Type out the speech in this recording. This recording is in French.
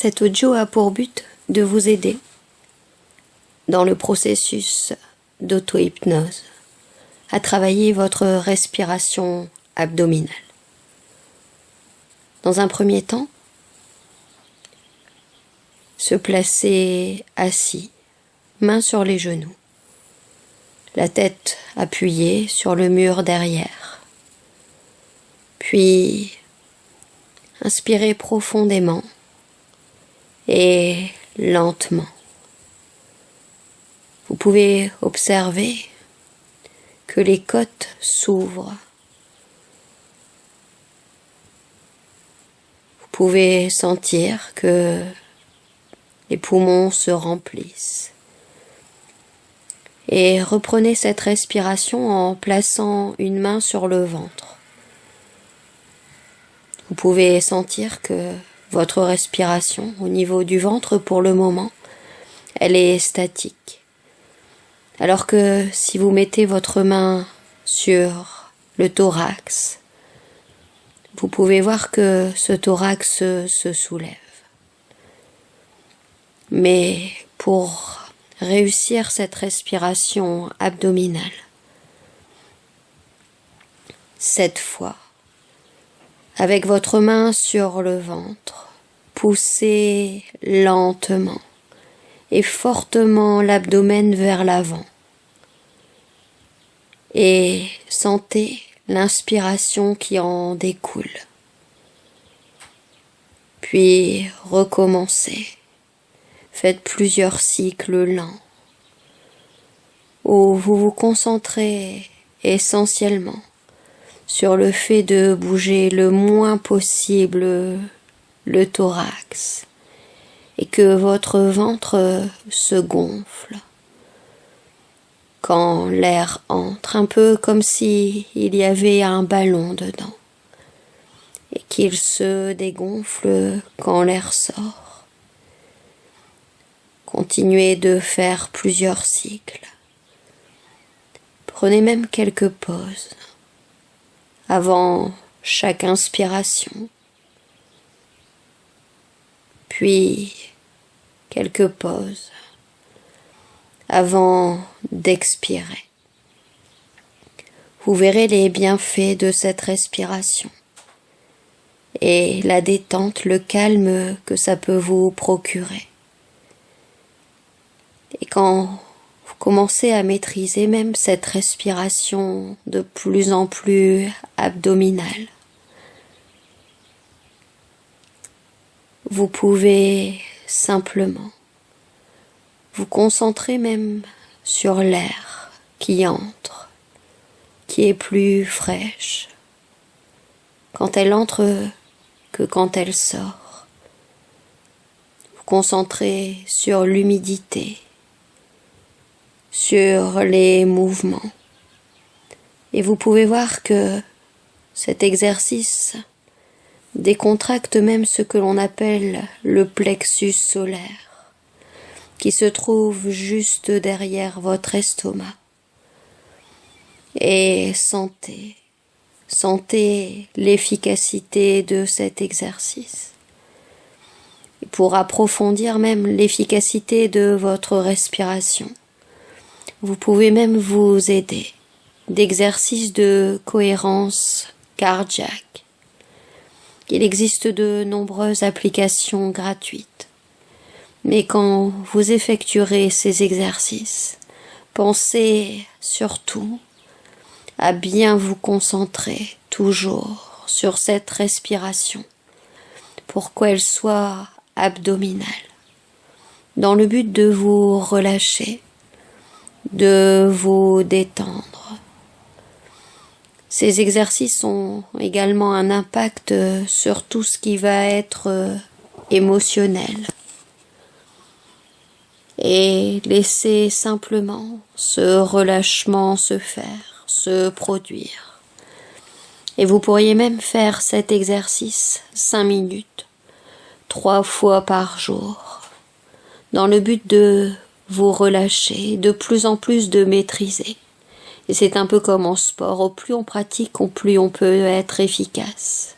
Cet audio a pour but de vous aider dans le processus d'auto-hypnose à travailler votre respiration abdominale. Dans un premier temps, se placer assis, mains sur les genoux, la tête appuyée sur le mur derrière. Puis, inspirez profondément et lentement. Vous pouvez observer que les côtes s'ouvrent. Vous pouvez sentir que les poumons se remplissent. Et reprenez cette respiration en plaçant une main sur le ventre. Vous pouvez sentir que votre respiration au niveau du ventre, pour le moment, elle est statique. Alors que si vous mettez votre main sur le thorax, vous pouvez voir que ce thorax se soulève. Mais pour réussir cette respiration abdominale, cette fois, avec votre main sur le ventre, poussez lentement et fortement l'abdomen vers l'avant et sentez l'inspiration qui en découle. Puis recommencez. Faites plusieurs cycles lents où vous vous concentrez essentiellement sur le fait de bouger le moins possible le thorax et que votre ventre se gonfle quand l'air entre, un peu comme si il y avait un ballon dedans et qu'il se dégonfle quand l'air sort. Continuez de faire plusieurs cycles. Prenez même quelques pauses avant chaque inspiration, puis quelques pauses avant d'expirer. Vous verrez les bienfaits de cette respiration et la détente, le calme que ça peut vous procurer. Et quand vous commencez à maîtriser même cette respiration de plus en plus abdominale, vous pouvez simplement vous concentrer même sur l'air qui entre, qui est plus fraîche quand elle entre que quand elle sort. Vous concentrez sur l'humidité, sur les mouvements. Et vous pouvez voir que cet exercice décontracte même ce que l'on appelle le plexus solaire, qui se trouve juste derrière votre estomac. Et sentez l'efficacité de cet exercice. Et pour approfondir même l'efficacité de votre respiration, vous pouvez même vous aider d'exercices de cohérence cardiaque. Il existe de nombreuses applications gratuites. Mais quand vous effectuerez ces exercices, pensez surtout à bien vous concentrer toujours sur cette respiration pour qu'elle soit abdominale, dans le but de vous relâcher, de vous détendre. Ces exercices ont également un impact sur tout ce qui va être émotionnel. Et laissez simplement ce relâchement se faire, se produire. Et vous pourriez même faire cet exercice 5 minutes, 3 fois par jour, dans le but de vous relâcher, de plus en plus de maîtriser. Et c'est un peu comme en sport, au plus on pratique, au plus on peut être efficace.